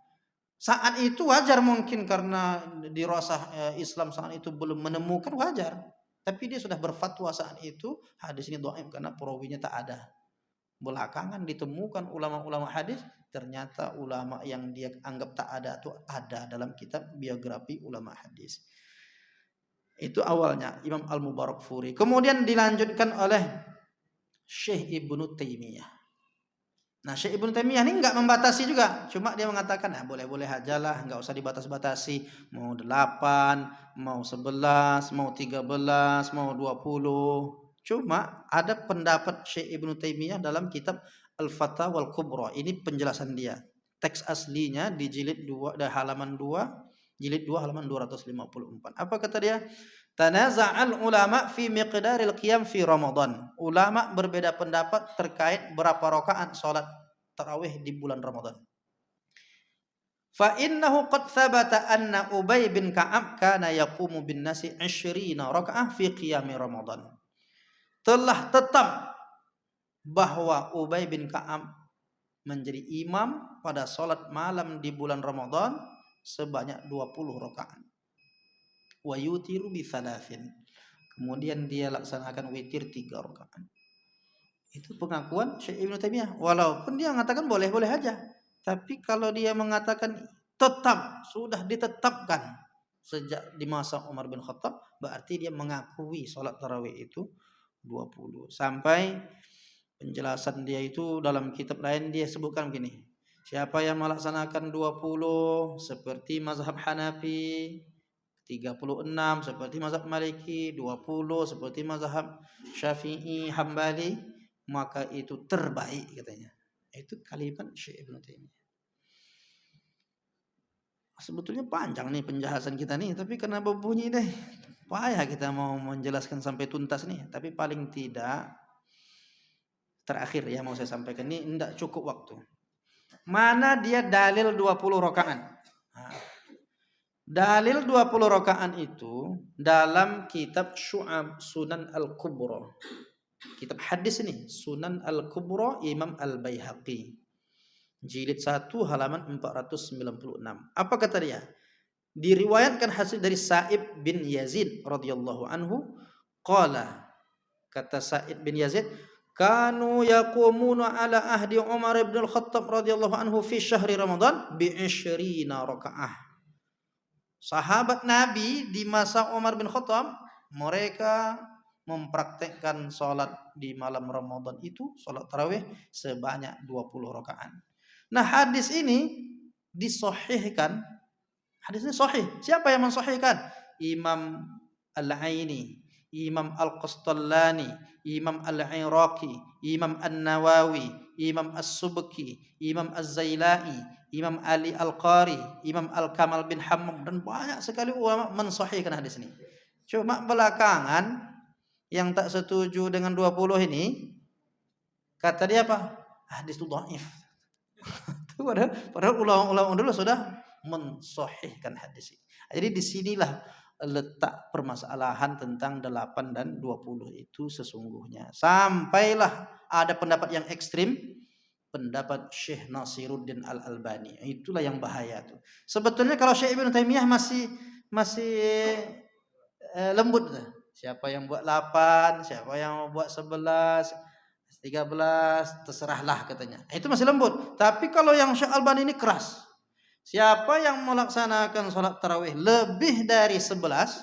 saat itu wajar mungkin karena dirasa Islam saat itu belum menemukan, wajar. Tapi dia sudah berfatwa saat itu hadis ini dhaif karena perawinya tak ada. Belakangan ditemukan ulama-ulama hadis, ternyata ulama yang dia anggap tak ada itu ada dalam kitab biografi ulama hadis. Itu awalnya Imam Al-Mubarakfuri. Kemudian dilanjutkan oleh Syekh Ibnu Taimiyah. Nah, Syekh Ibnu Taimiyah ini enggak membatasi juga, cuma dia mengatakan boleh-boleh aja lah, enggak usah dibatas-batasi, mau 8, mau 11, mau 13, mau 20. Cuma ada pendapat Syekh Ibnu Taimiyah dalam kitab Al-Fatawal Kubra. Ini penjelasan dia. Teks aslinya di jilid 2 halaman 2, jilid 2 halaman 254. Apa kata dia? Tanaza'al ulama fi miqdaril qiyam fi Ramadan. Ulama berbeda pendapat terkait berapa rakaat salat tarawih di bulan Ramadan. Fa innahu qad thabata anna Ubay bin Ka'ab kana yaqumu bin nasi 20 rakaah fi qiyam Ramadan. Telah tetap bahwa Ubay bin Ka'ab menjadi imam pada salat malam di bulan Ramadan sebanyak 20 rakaat. Wa yutiru bi thalathin. Kemudian dia laksanakan witir 3 rakaat. Itu pengakuan Syekh Ibnu Taimiyah. Walaupun dia mengatakan boleh-boleh aja, tapi kalau dia mengatakan tetap sudah ditetapkan sejak di masa Umar bin Khattab, berarti dia mengakui salat tarawih itu 20. Sampai penjelasan dia itu dalam kitab lain dia sebutkan begini. Siapa yang melaksanakan 20 seperti mazhab Hanafi, 36 seperti mazhab Maliki, 20 seperti mazhab Syafi'i, Hambali, maka itu terbaik katanya. Itu kalimat Syekh Ibnu Taimiyah. Sebetulnya panjang nih penjelasan kita nih, tapi kenapa bunyi deh? Payah kita mau menjelaskan sampai tuntas nih, tapi paling tidak terakhir ya mau saya sampaikan ini tidak cukup waktu. Mana dia dalil 20 rakaat? Nah, Dalil 20 rakaat itu dalam kitab Syu'ab Sunan Al-Kubra. Kitab hadis ini Sunan Al-Kubra Imam Al-Baihaqi. Jilid 1 halaman 496. Apa kata dia? Diriwayatkan hasil dari Sa'ib bin Yazid radhiyallahu anhu qala, kata Sa'id bin Yazid, kanu yaqumuna ala ahdi Umar bin Al-Khattab radhiyallahu anhu fi syahri Ramadan bi 20 rakaah. Sahabat Nabi di masa Umar bin Khattab, mereka mempraktekkan sholat di malam Ramadan itu, sholat tarawih sebanyak 20 rakaat. Nah, hadis ini disahihkan. Hadis ini sahih. Siapa yang mensahihkan? Imam Al-Aini, Imam Al-Qastallani, Imam Al-Iraqi, Imam An-Nawawi, Imam As-Subki, Imam Az-Zailai, Imam Ali Al-Qari, Imam Al-Kamal bin Hammam, dan banyak sekali ulama mensahihkan hadis ini. Cuma belakangan yang tak setuju dengan 20 ini, kata dia apa? Hadis itu dhaif. Padahal ulama-ulama dulu sudah mensahihkan hadis ini. Jadi disinilah letak permasalahan tentang 8 dan 20 itu sesungguhnya. Sampailah ada pendapat yang ekstrim, pendapat Syekh Nasiruddin Al-Albani. Itulah yang bahaya tuh. Sebetulnya kalau Syekh Ibnu Taimiyah masih lembut tuh. Siapa yang buat 8, siapa yang buat 11, 13, terserahlah katanya. Itu masih lembut. Tapi kalau yang Syekh Albani ini keras. Siapa yang melaksanakan sholat tarawih lebih dari 11,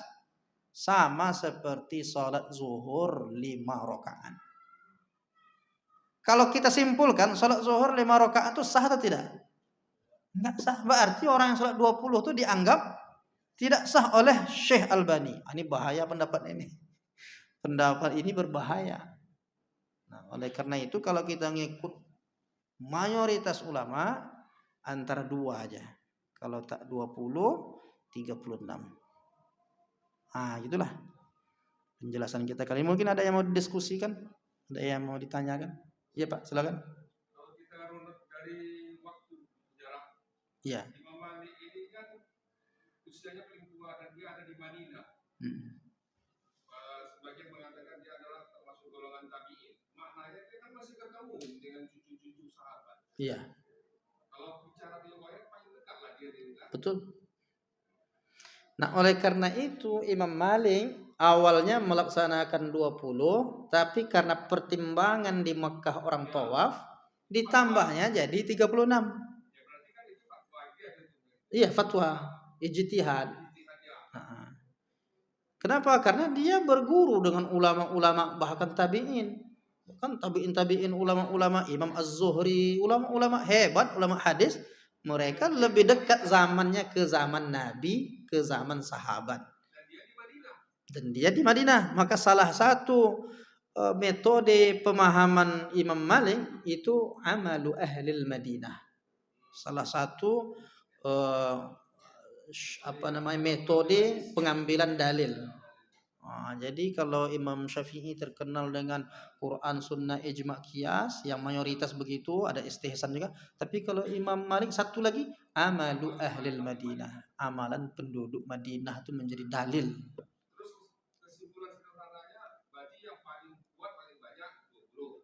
sama seperti sholat zuhur 5 rakaat. Kalau kita simpulkan sholat zuhur 5 rakaat itu sah atau tidak? Enggak sah. Berarti orang yang sholat 20 itu dianggap tidak sah oleh Syekh Albani. Ini bahaya pendapat ini. Pendapat ini berbahaya. Nah, oleh karena itu kalau kita ngikut mayoritas ulama, antara 2 aja. Kalau tak 20, 36. Gitulah penjelasan kita kali ini. Mungkin ada yang mau didiskusikan? Ada yang mau ditanyakan? Iya Pak, silakan. Kalau kita runut dari waktu jarak, Iya. Imam Malik ini kan usianya paling tua dan dia ada di Madinah. Sebagian mengatakan dia adalah termasuk golongan tabi'in. Maknanya dia kan masih ketemu dengan cucu-cucu sahabat. Iya. Kalau bicara riwayat paling dekat lah dia dengan. Betul. Nah, oleh karena itu Imam Malik awalnya melaksanakan 20, tapi karena pertimbangan di Mekah orang tawaf, ditambahnya jadi 36. Ya berarti kan itu fatwa dia gitu. Iya, fatwa, ijtihad. Kenapa? Karena dia berguru dengan ulama-ulama bahkan tabi'in. Bahkan tabi'in ulama-ulama Imam Az-Zuhri, ulama-ulama hebat, ulama hadis, mereka lebih dekat zamannya ke zaman Nabi, ke zaman sahabat. Dan dia di Madinah. Maka salah satu metode pemahaman Imam Malik itu amalu ahlil Madinah. Salah satu metode pengambilan dalil. Jadi kalau Imam Syafi'i terkenal dengan Quran, Sunnah, Ijma' Qiyas, yang mayoritas begitu, ada istihsan juga. Tapi kalau Imam Malik satu lagi, amalu ahlil Madinah, amalan penduduk Madinah itu menjadi dalil. Terus kesimpulan sederhananya, berarti yang paling kuat paling banyak 20.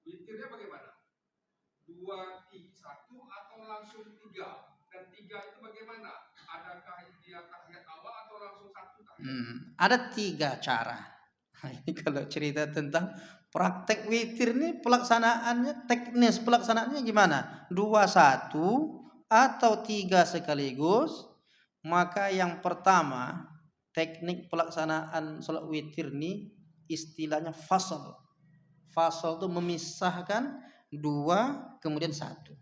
Witirnya bagaimana? 2, 1 atau langsung 3? Dan 3 itu bagaimana? Adakah dia tahiyat awal atau langsung 1 tahiyat? Ada 3 cara. Ini kalau cerita tentang praktek witir ini pelaksanaannya, teknis pelaksanaannya gimana? 2, 1 atau 3 sekaligus. Maka yang pertama, teknik pelaksanaan sholat witir ini istilahnya fasal. Fasal itu memisahkan 2 kemudian 1.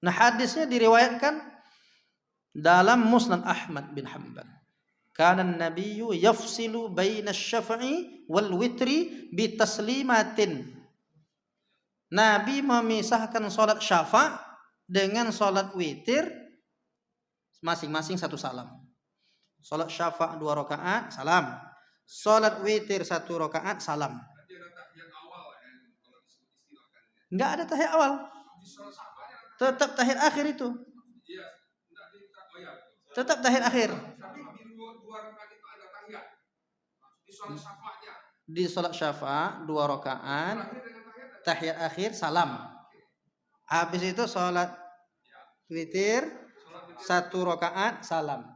Nah, hadisnya diriwayatkan dalam Musnad Ahmad bin Hanbal. Kana an-nabiyyu yafsilu baina asy-syaf'i wal witri bi taslimatin. Nabi memisahkan salat syafa' dengan salat witir masing-masing 1 salam. Salat syafa' 2 rakaat, salam. Salat witir 1 rakaat, salam. Enggak ada tahiyat awal. Tetap tahiyat akhir itu. Tetap tahiyat akhir. Tapi di dua rakaat itu ada tahiyat. Di sholat syafa'nya. Di sholat syafa' 2 rakaat, tahiyat akhir, salam. Habis itu sholat witir 1 rakaat, salam.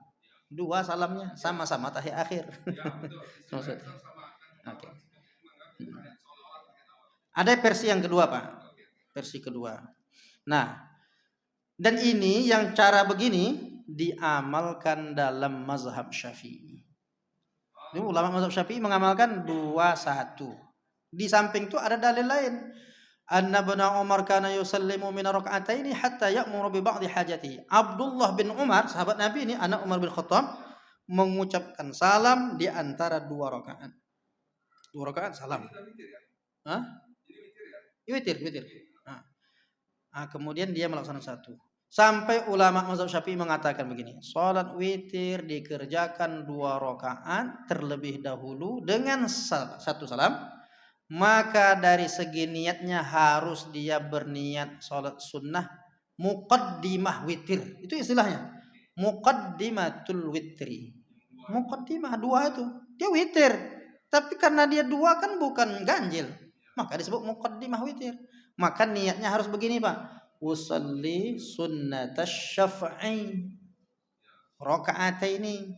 2 salamnya, sama-sama tahiyat akhir. Maksudnya. Oke. Ada versi yang kedua, Pak. Versi kedua. Nah, dan ini yang cara begini diamalkan dalam mazhab Syafi'i. Ini ulama mazhab Syafi'i mengamalkan 2-1. Di samping itu ada dalil lain. Anna ibn Umar kana yusallimu min rak'ataini hatta ya'muru bi ba'dhi hajati. Abdullah bin Umar, sahabat Nabi ini, anak Umar bin Khattab, mengucapkan salam di antara 2 rakaat. 2 rakaat salam. Hah? Witir. Nah, kemudian dia melaksanakan 1. Sampai ulama mazhab Syafi'i mengatakan begini, salat witir dikerjakan 2 rakaat terlebih dahulu dengan 1 salam. Maka dari segi niatnya harus dia berniat salat sunnah muqaddimah witir. Itu istilahnya. Muqaddimatul witri. Muqaddimah 2 itu. Dia witir. Tapi karena dia 2 kan bukan ganjil. Maka disebut muqaddimah witir. Maka niatnya harus begini, Pak. Usalli sunnatasy syaf'i. Raka'ataini.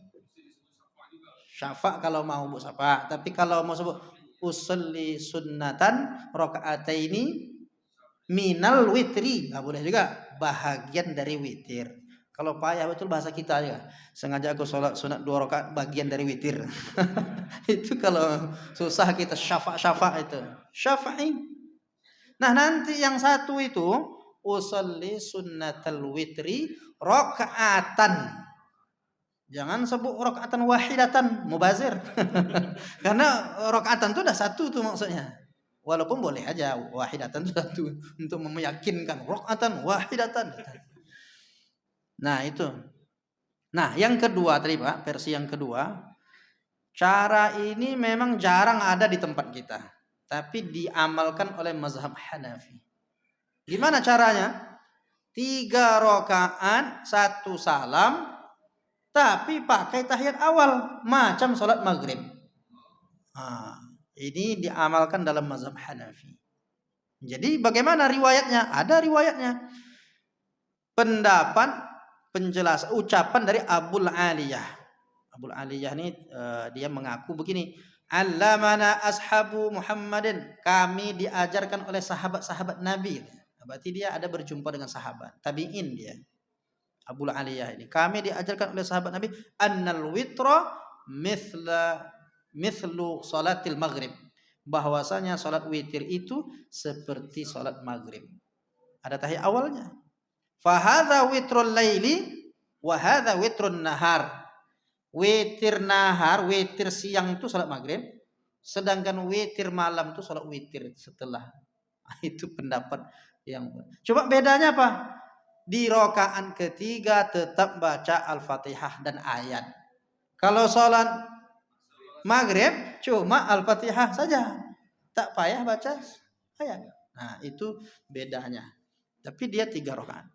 Syafa' kalau mau Bu syafa', tapi kalau mau sebut usalli sunnatan raka'ataini minal witri, enggak boleh juga, bahagian dari witir. Kalau payah betul bahasa kita ya, sengaja aku sholat sunat 2 rakaat bagian dari witir. Itu kalau susah kita syafa' itu. Syafa'i. Nah, nanti yang 1 itu usalli sunnatal witri rakaatan. Jangan sebut rakaatan wahidatan, mubazir. Karena rakaatan itu udah 1 tuh maksudnya. Walaupun boleh aja wahidatan 1 untuk meyakinkan rakaatan wahidatan. Nah, itu. Nah, yang kedua tadi, Pak, versi yang kedua. Cara ini memang jarang ada di tempat kita, tapi diamalkan oleh mazhab Hanafi. Gimana caranya? 3 rakaat 1 salam, tapi pakai tahiyat awal macam sholat maghrib. Ini diamalkan dalam mazhab Hanafi. Jadi bagaimana riwayatnya? Ada riwayatnya. Pendapat penjelasan ucapan dari Abul Aliyah. Abul Aliyah ini dia mengaku begini. Allamana ashabu Muhammadin. Kami diajarkan oleh sahabat-sahabat Nabi. Berarti dia ada berjumpa dengan sahabat. Tabi'in dia. Abul Aliyah ini. Kami diajarkan oleh sahabat Nabi annal witra mithlu salatil maghrib. Bahwasanya salat witir itu seperti salat maghrib. Ada tahiyat awalnya. Fa hadza witrul laili wa hadza witrun nahar. Witir nahar, witir siang itu salat maghrib, sedangkan witir malam itu salat witir setelah. Itu pendapat yang. Coba bedanya apa? Di rakaat ketiga tetap baca Al-Fatihah dan ayat. Kalau sholat maghrib cuma Al-Fatihah saja, tak payah baca ayat. Nah, itu bedanya. Tapi dia 3 rakaat.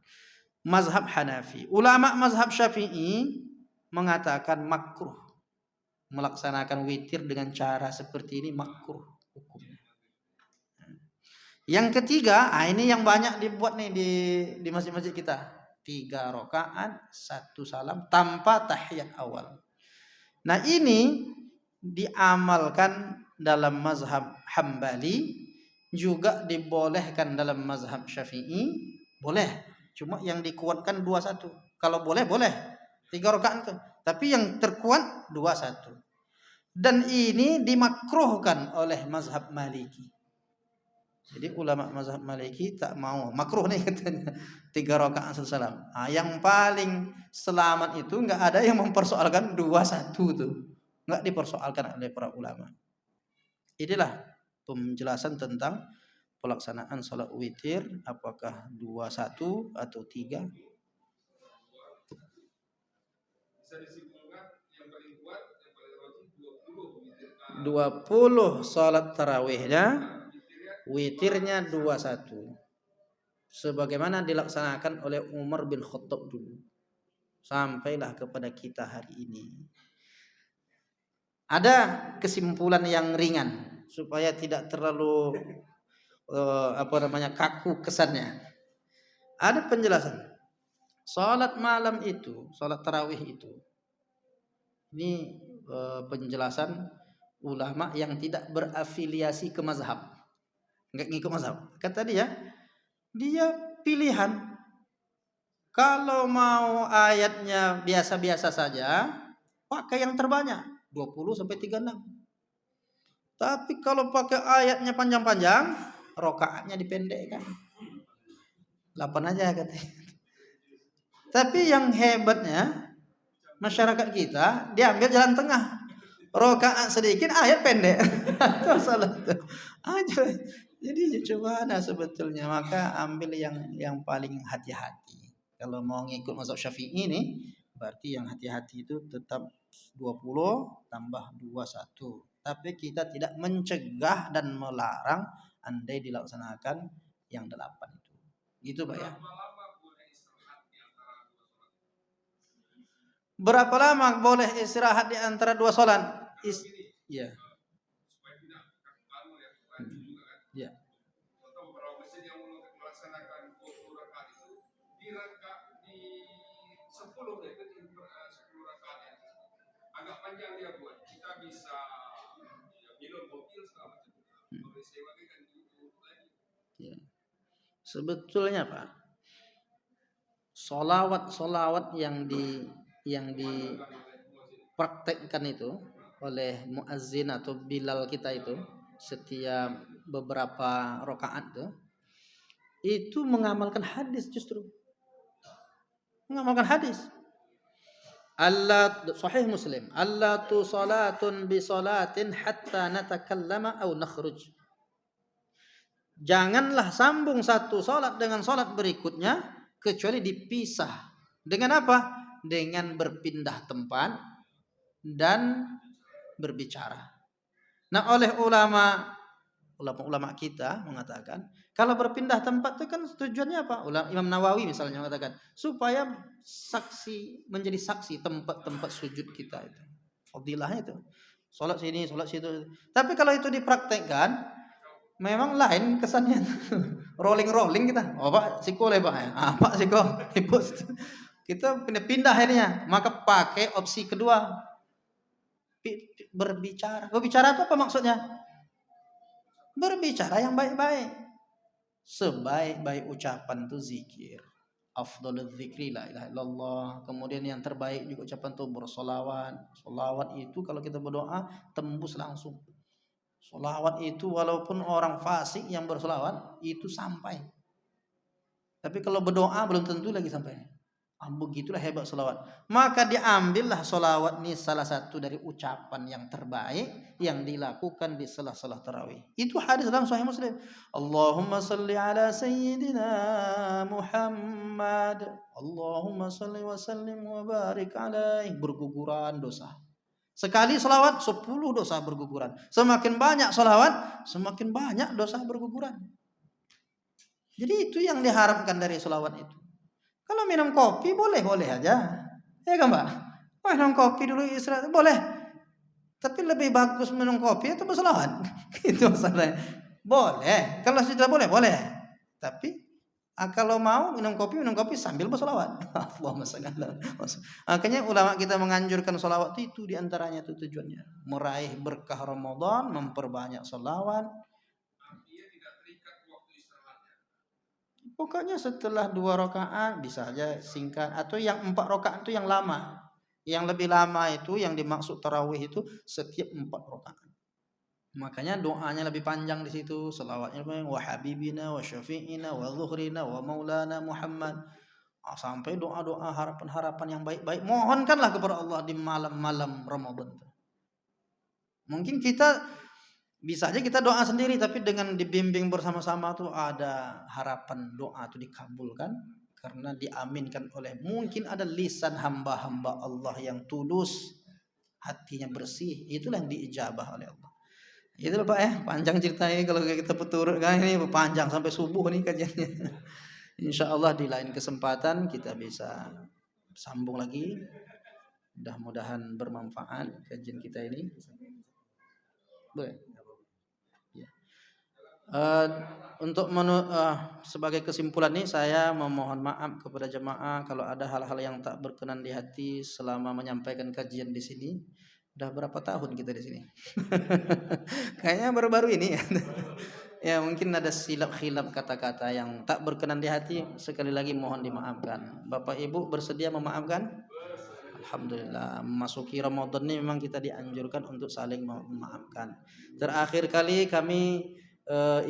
Mazhab Hanafi. Ulama mazhab Syafi'i mengatakan makruh melaksanakan witir dengan cara seperti ini, makruh hukumnya. Yang ketiga, ini yang banyak dibuat nih di masjid-masjid kita. 3 rakaat 1 salam tanpa tahiyat awal. Nah, ini diamalkan dalam mazhab Hambali, juga dibolehkan dalam mazhab Syafi'i, boleh. Cuma yang dikuatkan 2-1. Kalau boleh 3 rakaat itu. Tapi yang terkuat 2-1. Dan ini dimakruhkan oleh mazhab Maliki. Jadi ulama mazhab Maliki tak mau, makruh nih katanya 3 rakaat 1 salam. Yang paling selamat itu enggak ada yang mempersoalkan 2-1 tuh. Enggak dipersoalkan oleh para ulama. Inilah penjelasan tentang pelaksanaan salat witir, apakah 2-1 atau 3. Bisa disimpulkan yang paling kuat, yang paling wajib 20 salat tarawihnya, witirnya 21. Sebagaimana dilaksanakan oleh Umar bin Khattab dulu. sampailah kepada kita hari ini. Ada kesimpulan yang ringan supaya tidak terlalu kaku kesannya. Ada penjelasan. Salat malam itu, salat tarawih itu, ini penjelasan ulama yang tidak berafiliasi ke mazhab, nggak ngikut mazhab. Kata dia pilihan. Kalau mau ayatnya biasa-biasa saja, pakai yang terbanyak 20 sampai 36. Tapi kalau pakai ayatnya panjang-panjang, rokaatnya dipendekkan. 8 aja katanya. Tapi yang hebatnya masyarakat kita diambil jalan tengah. Rokaat sedikit, ayat pendek. Itu salah tuh. Jadi coba sebetulnya maka ambil yang paling hati-hati. Kalau mau ngikut mazhab Syafi'i ini, berarti yang hati-hati itu tetap 20 tambah 21. Tapi kita tidak mencegah dan melarang andai dilaksanakan yang 8 itu. Gitu Pak ya. Berapa lama boleh istirahat di antara dua sholat? Ya. Ya. Contoh beberapa masjid yang melaksanakan 20 rakaat itu di 10 itu 10 rakaat agak panjang dia buat. Kita bisa minum mobil segala macam. Boleh sewa kan gitu lagi. Ya. Sebetulnya Pak, solawat yang dipraktekkan itu oleh muazzin atau bilal kita itu setiap beberapa rakaat itu mengamalkan hadis, justru mengamalkan hadis. Allah sahih Muslim, Allah tu salatun bi salatin hatta natakallama aw nakhruj. Janganlah sambung satu salat dengan salat berikutnya kecuali dipisah. Dengan apa? Dengan berpindah tempat dan berbicara. Nah, oleh ulama kita mengatakan kalau berpindah tempat itu kan tujuannya apa? Imam Nawawi misalnya mengatakan supaya menjadi saksi tempat sujud kita itu. Fadilahnya itu. Salat sini, salat situ. Tapi kalau itu dipraktekkan memang lain kesannya. rolling kita. Oh Pak, siko le Pak. Pak siko. Kita pindah akhirnya. Maka pakai opsi kedua. Berbicara. Berbicara itu apa maksudnya? Berbicara yang baik-baik. Sebaik-baik ucapan itu zikir. Afdhalul dzikri la ilaha illallah. Kemudian yang terbaik juga ucapan itu bersolawat. Solawat itu kalau kita berdoa tembus langsung. Solawat itu walaupun orang fasik yang bersolawat itu sampai. Tapi kalau berdoa belum tentu lagi sampai. Begitulah hebat solawat. Maka diambillah solawat ini salah satu dari ucapan yang terbaik yang dilakukan di sela-sela tarawih. Itu hadis dalam Sahih Muslim. Allahumma salli ala sayyidina Muhammad. Allahumma salli wa sallim wa barik alaihi. Berguguran dosa. Sekali solawat 10 dosa berguguran. Semakin banyak solawat, semakin banyak dosa berguguran. Jadi itu yang diharapkan dari solawat itu. Kalau minum kopi boleh aja, ya kan Pak? Minum kopi dulu istirahat boleh. Tapi lebih bagus minum kopi atau bersolawat? Itu masalahnya. Boleh, kalau sudah boleh. Tapi kalau mau minum kopi sambil bersolawat. Allahumma shalli ala. Makanya ulama kita menganjurkan solawat itu diantaranya itu tujuannya meraih berkah Ramadan, memperbanyak solawat. Pokoknya setelah 2 rakaat bisa aja singkat atau yang 4 rakaat itu yang lama. Yang lebih lama itu yang dimaksud tarawih itu setiap 4 rakaat. Makanya doanya lebih panjang di situ, selawatnya wa habibina wa syafi'ina wa zuhrina wa maulana Muhammad. Sampai doa-doa harapan-harapan yang baik-baik. Mohonkanlah kepada Allah di malam-malam Ramadan. Mungkin kita bisa aja kita doa sendiri tapi dengan dibimbing bersama-sama tuh ada harapan doa itu dikabulkan karena diaminkan oleh mungkin ada lisan hamba-hamba Allah yang tulus, hatinya bersih, itulah yang diijabah oleh Allah. Itu Pak ya, panjang ceritanya kalau kita peturut kan ini panjang sampai subuh nih kajiannya. Insyaallah di lain kesempatan kita bisa sambung lagi. Mudah-mudahan bermanfaat kajian kita ini. Boleh. Ya. Sebagai kesimpulan ini saya memohon maaf kepada jemaah kalau ada hal-hal yang tak berkenan di hati selama menyampaikan kajian di sini. Udah berapa tahun kita di sini? Kayaknya baru-baru ini ya. Ya mungkin ada silap-khilaf kata-kata yang tak berkenan di hati, sekali lagi mohon dimaafkan. Bapak Ibu bersedia memaafkan? Alhamdulillah, memasuki Ramadan ini memang kita dianjurkan untuk saling memaafkan. Terakhir kali kami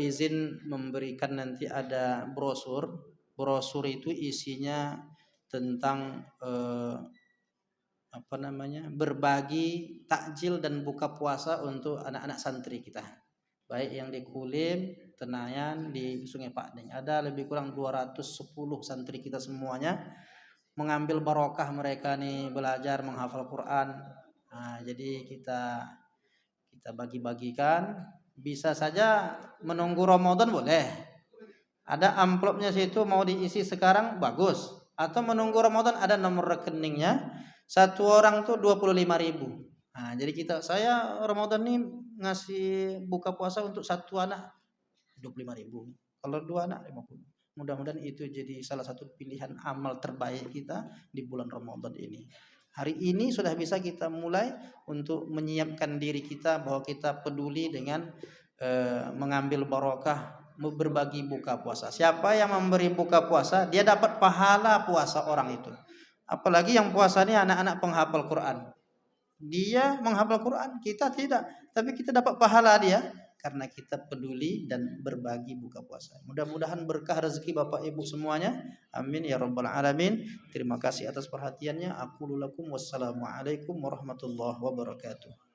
izin memberikan nanti ada brosur. Brosur itu isinya tentang berbagi takjil dan buka puasa untuk anak-anak santri kita. Baik yang di Kulim, Tenayan, di Sungai Pakding. Ada lebih kurang 210 santri kita semuanya mengambil barokah mereka nih belajar menghafal Quran. Nah, jadi kita bagi-bagikan. Bisa saja menunggu Ramadan boleh. Ada amplopnya situ mau diisi sekarang bagus. Atau menunggu Ramadan ada nomor rekeningnya. Satu orang tuh 25.000. Nah, jadi saya Ramadan nih ngasih buka puasa untuk satu anak 25.000. Kalau 2 anak 50. Mudah-mudahan itu jadi salah satu pilihan amal terbaik kita di bulan Ramadan ini. Hari ini sudah bisa kita mulai untuk menyiapkan diri kita bahwa kita peduli dengan mengambil barokah, berbagi buka puasa. Siapa yang memberi buka puasa, dia dapat pahala puasa orang itu. Apalagi yang puasa ini anak-anak penghafal Quran. Dia menghafal Quran, kita tidak, tapi kita dapat pahala dia karena kita peduli dan berbagi buka puasa. Mudah-mudahan berkah rezeki Bapak Ibu semuanya. Amin ya rabbal alamin. Terima kasih atas perhatiannya. Aqulu lakum wassalamualaikum warahmatullahi wabarakatuh.